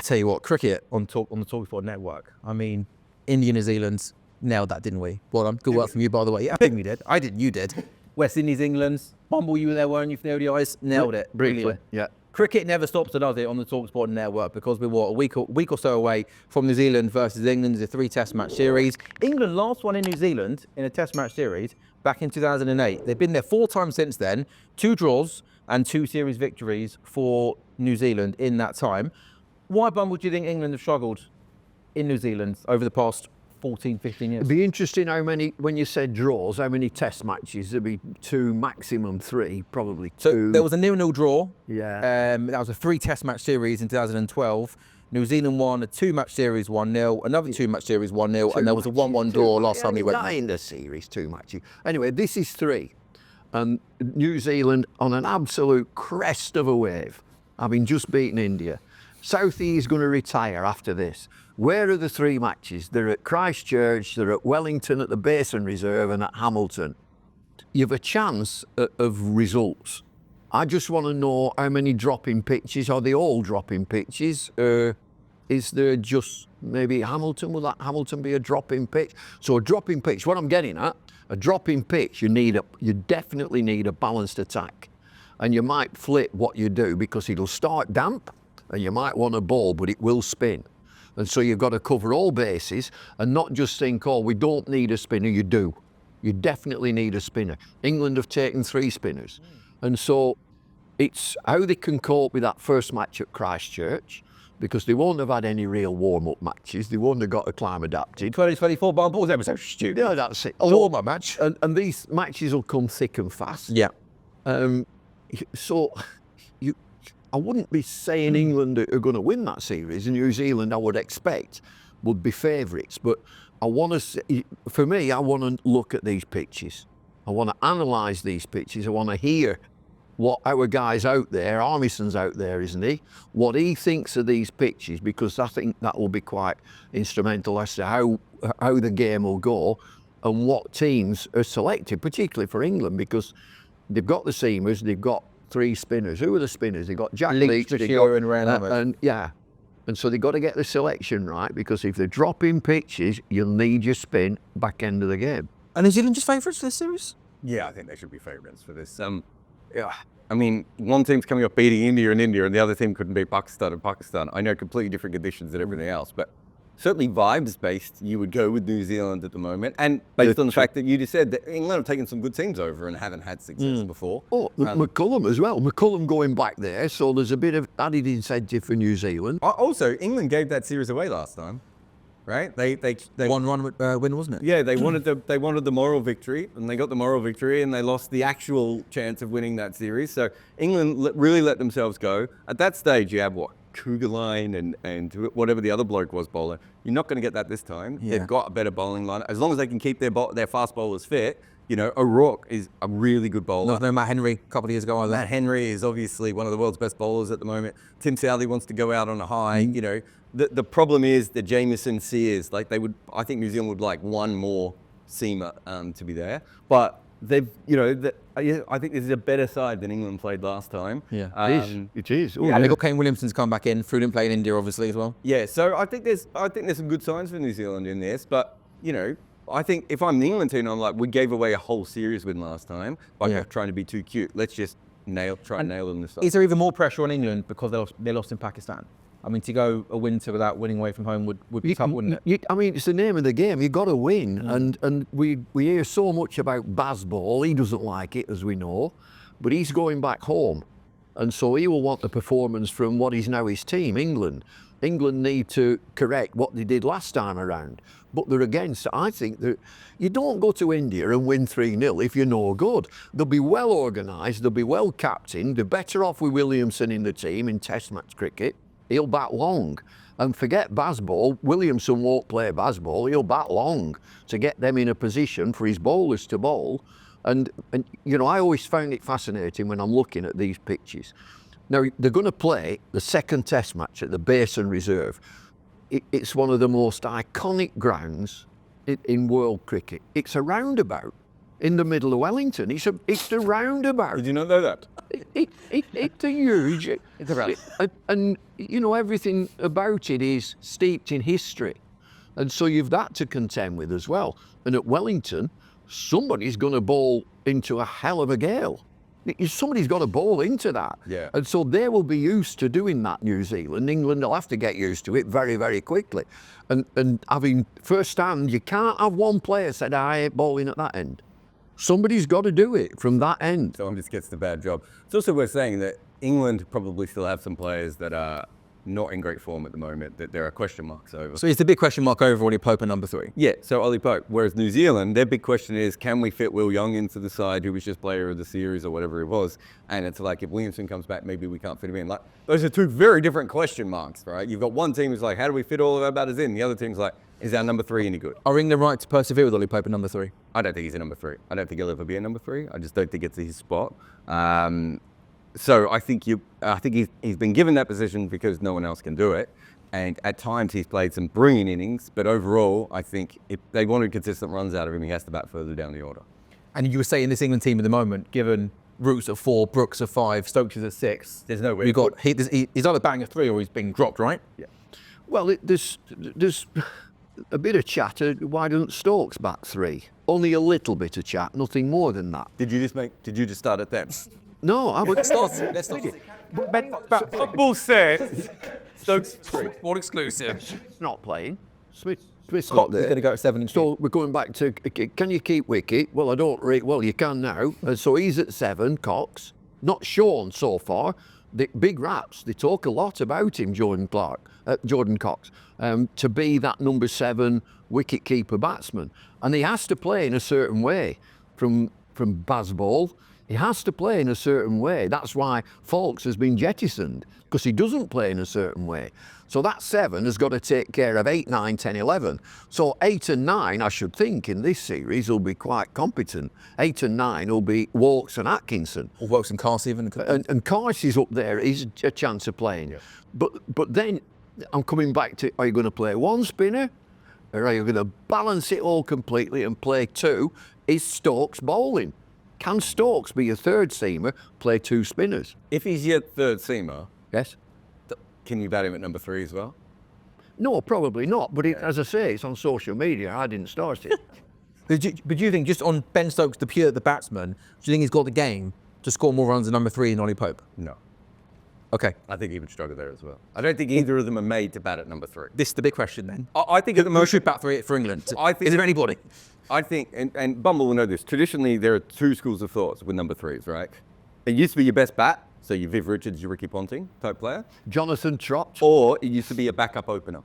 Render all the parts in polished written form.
I tell you what, cricket on the talkSPORT network. I mean, India, New Zealand, nailed that, didn't we? Well done. Good work from you, by the way. Yeah, I think we did. I didn't, you did. West Indies, England, Bumble, you were there, weren't you, for the ODIs? Nailed it. Briefly, Brilliant. yeah. Cricket never stops, does it, on the talkSPORT network, because we're, what, a week or so away from New Zealand versus England. It's a 3-test match series. England last one in New Zealand in a test match series back in 2008. They've been there 4 times since then, 2 draws and 2 series victories for New Zealand in that time. Why, Bumble, do you think England have struggled in New Zealand over the past 14, 15 years? It'd be interesting how many, when you said draws, how many test matches? There'd be 2, maximum 3, probably 2. So there was a 0-0 draw. Yeah. That was a 3-test match series in 2012. New Zealand won a 2-match series 1-0, another 2-match series 1-0, and there was a 1-1 draw last time we went. Not in the series, 2 matches. Anyway, this is 3. And New Zealand on an absolute crest of a wave, having just beaten India. Southee is going to retire after this. Where are the 3 matches? They're at Christchurch, they're at Wellington at the Basin Reserve and at Hamilton. You have a chance of results. I just want to know how many dropping pitches. Are they all dropping pitches? Is there just maybe Hamilton? Will that Hamilton be a dropping pitch? So a dropping pitch, what I'm getting at, a dropping pitch, you definitely need a balanced attack. And you might flip what you do because it'll start damp and you might want a ball, but it will spin. And so you've got to cover all bases and not just think, oh, we don't need a spinner. You do. You definitely need a spinner. England have taken 3 spinners. And so it's how they can cope with that first match at Christchurch, because they won't have had any real warm-up matches. They won't have got a climb adapted. 2024 Bumble, that was so stupid. Yeah, that's it. A warm-up match. And these matches will come thick and fast. Yeah. So I wouldn't be saying England are going to win that series. And New Zealand, I would expect, would be favourites. But I want to, for me, I want to look at these pitches. I want to analyse these pitches. I want to hear what our guy's out there, Harmison's out there, isn't he? What he thinks of these pitches, because I think that will be quite instrumental as to how the game will go and what teams are selected, particularly for England, because they've got the seamers, they've got 3 spinners. Who are the spinners? They've got Jack Leach, and Ryan and yeah. And so they've got to get the selection right, because if they're dropping pitches, you'll need your spin back end of the game. And New Zealand just favourites for this series? Yeah, I think they should be favourites for this. Yeah, I mean, one team's coming up beating India, and the other team couldn't beat Pakistan and Pakistan. I know completely different conditions and everything else, but certainly vibes-based, you would go with New Zealand at the moment. And based on the fact that you just said that England have taken some good teams over and haven't had success before. Oh, McCullum as well. McCullum going back there, so there's a bit of added incentive for New Zealand. Also, England gave that series away last time, right? They 1-1 win, wasn't it? Yeah, they wanted the moral victory, and they got the moral victory, and they lost the actual chance of winning that series. So England really let themselves go. At that stage, you have what? Kugelheim and whatever the other bloke was bowler. You're not going to get that this time. Yeah. They've got a better bowling line. As long as they can keep their fast bowlers fit, you know, O'Rourke is a really good bowler. No, Matt Henry a couple of years ago. Matt Henry is obviously one of the world's best bowlers at the moment. Tim Southee wants to go out on a high. You know, the problem is the Jamieson Sears. I think New Zealand would like one more seamer to be there, but they've, you know, I think this is a better side than England played last time. Yeah, it is. Ooh, and they've got Kane Williamson's come back in. Fruit didn't play in India, obviously, as well. Yeah, so I think there's some good signs for New Zealand in this, but you know, I think if I'm the England team, I'm like, we gave away a whole series win last time by trying to be too cute. Let's just try and nail them this time. Is there even more pressure on England because they lost in Pakistan? I mean, to go a winter without winning away from home would be tough, wouldn't it? I mean, it's the name of the game. You've got to win. And we hear so much about Bazball. He doesn't like it, as we know. But he's going back home. And so he will want the performance from what is now his team, England. England need to correct what they did last time around. But they're against, I think, you don't go to India and win 3-0 if you're no good. They'll be well organised, they'll be well captained. They're better off with Williamson in the team in Test match cricket. He'll bat long. And forget Bazball, Williamson won't play Bazball, he'll bat long to get them in a position for his bowlers to bowl. And you know, I always found it fascinating when I'm looking at these pitches. Now, they're going to play the second Test match at the Basin Reserve. It's one of the most iconic grounds in world cricket. It's a roundabout. in the middle of Wellington. It's the roundabout. Did you not know that? It's a huge. It's a round. And you know, everything about it is steeped in history, and so you've that to contend with as well. And at Wellington, somebody's going to bowl into a hell of a gale. Somebody's got to bowl into that. Yeah. And so they will be used to doing that, New Zealand. England will have to get used to it very, very quickly. And having first hand, you can't have one player said, I ain't bowling at that end. Somebody's got to do it from that end. Someone just gets the bad job. It's also worth saying that England probably still have some players that are not in great form at the moment, that there are question marks over. So it's the big question mark over Ollie Pope at number 3. Yeah, so Ollie Pope. Whereas New Zealand, their big question is, can we fit Will Young into the side, who was just player of the series or whatever it was? And it's like, if Williamson comes back, maybe we can't fit him in. Like, those are two very different question marks, right? You've got one team who's like, how do we fit all of our batters in? The other team's like, is our number 3 any good? Are England right to persevere with Ollie Pope at number 3? I don't think he's a number 3. I don't think he'll ever be a number 3. I just don't think it's his spot. So I think he's been given that position because no one else can do it. And at times he's played some brilliant innings, but overall, I think if they wanted consistent runs out of him, he has to bat further down the order. And you were saying this England team at the moment, given Roots at 4, Brooks at 5, Stokes is at 6. There's no way. We've got he's either batting at 3 or he's being dropped, right? Yeah. Well, there's a bit of chatter. Why doesn't Stokes bat 3? Only a little bit of chat, nothing more than that. Did you just start at that? No, I would Let's start. Football says Stokes 3. More exclusive. Smith's not playing. Smith's not Cox is there. going to go at 7 and 2. So we're going back to, can you keep Wicket? Well, I don't rate, well, you can now. So he's at 7, Cox. Not shown so far. The big raps, they talk a lot about him, Jordan Cox, to be that number 7 wicket-keeper batsman. And he has to play in a certain way from Bazball. He has to play in a certain way. That's why Faulks has been jettisoned, because he doesn't play in a certain way. So that 7 has got to take care of 8, 9, 10, 11. So 8 and 9, I should think, in this series will be quite competent. 8 and 9 will be Walks and Atkinson. Or Wilkes and Carse even. And Carse is up there, he's a chance of playing. Yeah. But then I'm coming back to, are you going to play one spinner? Or are you going to balance it all completely and play 2? Is Stokes bowling? Can Stokes be a third seamer, play 2 spinners? If he's your third seamer, Yes. can you bat him at number 3 as well? No, probably not. But as I say, it's on social media. I didn't start it. But do you think, just on Ben Stokes, the batsman, do you think he's got the game to score more runs than number 3 than Ollie Pope? No. Okay. I think he would struggle there as well. I don't think either of them are made to bat at number 3. This is the big question then. I think at the Who moment, should bat 3 for England? I think- Is there anybody? I think, and Bumble will know this, traditionally there are 2 schools of thoughts with number 3s, right? It used to be your best bat, so your Viv Richards, your Ricky Ponting type player, Jonathan Trott. or it used to be a backup opener,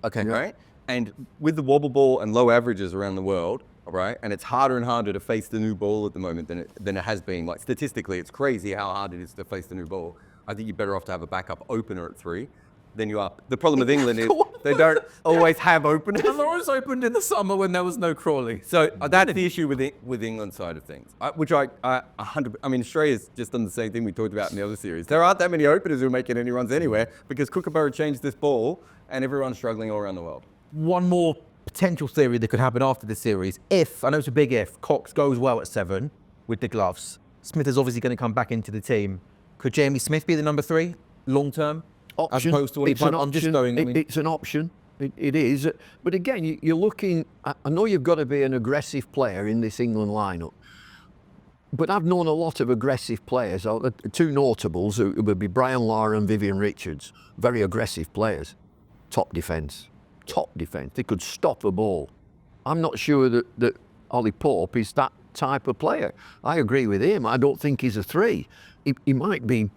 Okay. right? And with the wobble ball and low averages around the world, right, and it's harder and harder to face the new ball at the moment than it has been. Like statistically, it's crazy how hard it is to face the new ball. I think you're better off to have a backup opener at 3 than you are. The problem with England is they don't always have openers. And Lawrence opened in the summer when there was no Crawley. So that's the issue with England's side of things, which I mean, Australia's just done the same thing we talked about in the other series. There aren't that many openers who are making any runs anywhere because Kookaburra changed this ball and everyone's struggling all around the world. One more potential theory that could happen after this series. If, I know it's a big if, Cox goes well at 7 with the gloves, Smith is obviously going to come back into the team. Could Jamie Smith be the number 3 long term? Option. As opposed to Ollie Pope? I'm just going. It's an option. It is. But again, you're looking. I know you've got to be an aggressive player in this England lineup. But I've known a lot of aggressive players. 2 notables who would be Brian Lara and Vivian Richards. Very aggressive players. Top defence. They could stop a ball. I'm not sure that Ollie Pope is that type of player. I agree with him. I don't think he's a 3. He might be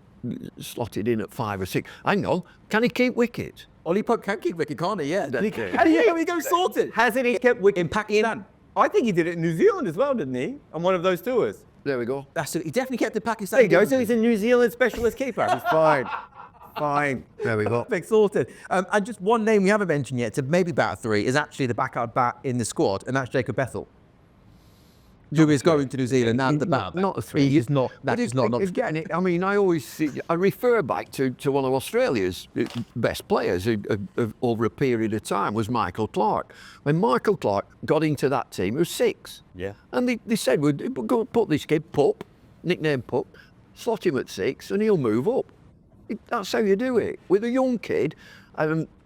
slotted in at 5 or 6. Hang on, can he keep wicket? Ollie Pope can keep wicket, can't he? Yeah. Okay. How do you go sorted? Hasn't he kept wicket In Pakistan. I think he did it in New Zealand as well, didn't he? On one of those tours. There we go. He definitely kept the Pakistan. There you go. So he's a New Zealand specialist keeper. He's fine. Fine. There we go. Perfect, sorted. And just one name we haven't mentioned yet to maybe bat 3 is actually the backup bat in the squad, and that's Jacob Bethel. who is going to New Zealand. Not a three. He is not. That But is not. Again, I mean, I refer back to one of Australia's best players over a period of time was Michael Clarke. When Michael Clarke got into that team, he was 6. Yeah. And they said, we'll go put this kid, Pup, nickname Pup, slot him at 6 and he'll move up. That's how you do it. With a young kid,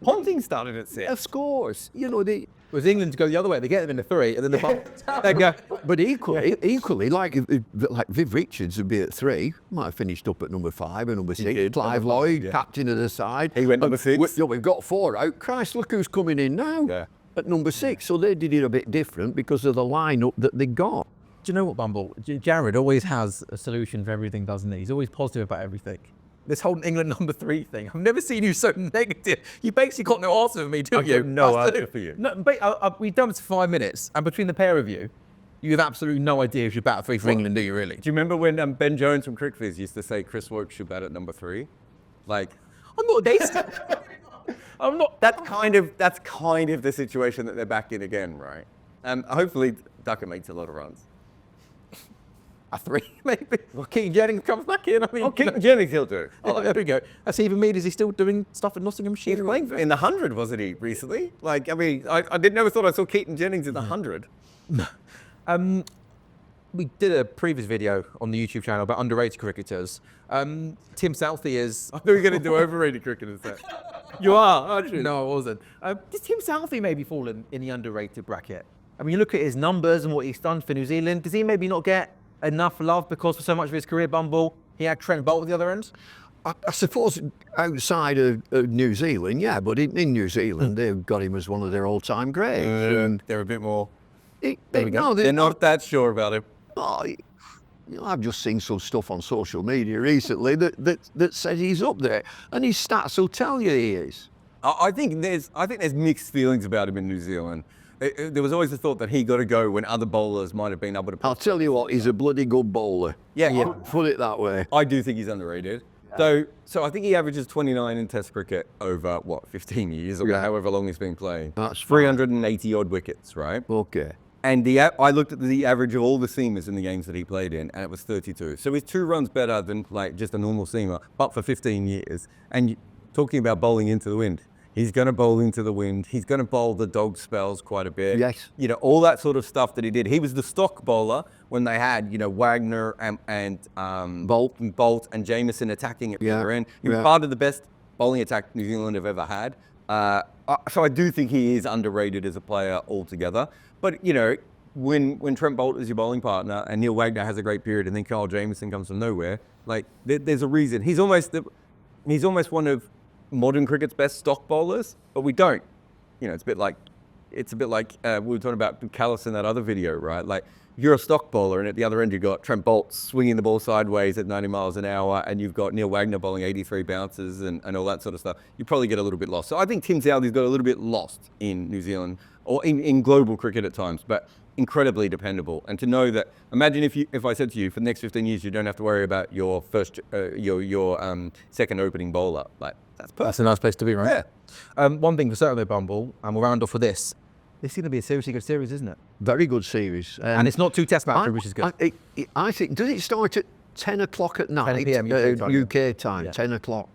Ponting started at 6. of course, you know, Was England to go the other way? They get them in the 3, and then they go. But equally, like Viv Richards would be at 3, might have finished up at number 5 and number 6. did, Clive number 5, Lloyd, yeah. captain of the side. He went number 6. We've got 4 out. Christ, look who's coming in now. Yeah. At number 6. So they did it a bit different because of the lineup that they got. Do you know what, Bumble? Jarrod always has a solution for everything, doesn't he? He's always positive about everything. This whole England number 3 thing, I've never seen you so negative. You basically got no answer for me, do you? got no answer for you. No, we've done this for 5 minutes, and between the pair of you, you have absolutely no idea if you're bat 3 for England, do you really? Do you remember when Ben Jones from CricViz used to say Chris Woke should bat at number 3? Like, I'm not a I'm not. that's kind of the situation that they're back in again, right? Hopefully Ducker makes a lot of runs. A 3, maybe. Well, Keaton Jennings comes back in. I mean, Oh, Keaton Jennings he'll do. Oh, there we go. That's even me. Is he still doing stuff at Nottinghamshire? He's playing in the 100, wasn't he, recently? Like, I mean, I never thought I saw Keaton Jennings in the 100. We did a previous video on the YouTube channel about underrated cricketers. Tim Southee is. I thought you were going to do overrated cricketers there. You are, aren't you? No, I wasn't. Does Tim Southee maybe fall in the underrated bracket? I mean, you look at his numbers and what he's done for New Zealand. Does he maybe not get enough love because for so much of his career, Bumble, he had Trent Boult at the other end? I suppose outside of New Zealand, yeah, but in New Zealand, they've got him as one of their all-time greats. They're a bit more. No, They're not that sure about him. Oh, I've just seen some stuff on social media recently that says he's up there, and his stats will tell you he is. I think there's mixed feelings about him in New Zealand. There was always the thought that he got to go when other bowlers might have been able to. I'll tell you what, he's a bloody good bowler. Yeah. Put it that way. I do think he's underrated. So I think he averages 29 in Test cricket over 15 years or however long he's been playing. That's 380 odd wickets, right? Okay. And I looked at the average of all the seamers in the games that he played in, and it was 32. So he's 2 runs better than like just a normal seamer, but for 15 years. And talking about bowling into the wind, he's going to bowl into the wind. He's going to bowl the dog spells quite a bit. Yes. You know, all that sort of stuff that he did. He was the stock bowler when they had, Wagner and Bolt and Jamieson attacking at the other end. He was part of the best bowling attack New Zealand have ever had. So I do think he is underrated as a player altogether. But, when Trent Boult is your bowling partner and Neil Wagner has a great period and then Kyle Jamieson comes from nowhere, like there's a reason. He's almost one of modern cricket's best stock bowlers, but we don't. It's a bit like we were talking about Callis in that other video, right? Like you're a stock bowler, and at the other end you've got Trent Boult swinging the ball sideways at 90 miles an hour, and you've got Neil Wagner bowling 83 bounces and all that sort of stuff. You probably get a little bit lost. So I think Tim Southee's got a little bit lost in New Zealand or in global cricket at times, but incredibly dependable. And to know that, imagine if I said to you, for the next 15 years you don't have to worry about your first your second opening bowler. Like that's perfect. That's a nice place to be, right? Yeah. One thing for certain though, Bumble, and we'll round off with this. This is going to be a seriously good series, isn't it? Very good series. And it's not 2 test matches, which is good. I think, does it start at 10 o'clock at night? 10 p.m. UK time, Yeah. 10 o'clock.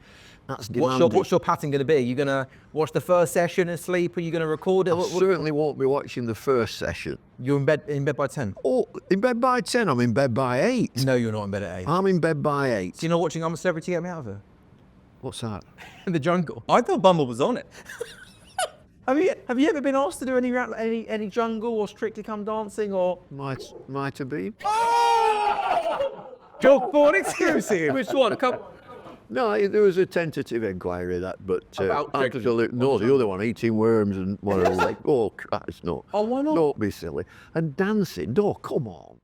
That's demanding. What's your pattern going to be? Are you going to watch the first session and sleep? Are you going to record it? I certainly won't be watching the first session. You're in bed by 10? Oh, in bed by 10, I'm in bed by 8. No, you're not in bed at 8. I'm in bed by 8. So you're not watching I'm a Celebrity, Get Me Out of Here? What's that? In the jungle. I thought Bumble was on it. Have you ever been asked to do any jungle or Strictly Come Dancing or? Might have been. talkSPORT exclusive. Which one? No, there was a tentative inquiry but About absolutely no. The other one, eating worms and whatever. Like, oh Christ, no. Oh, why not? Don't be silly. And dancing, no, come on.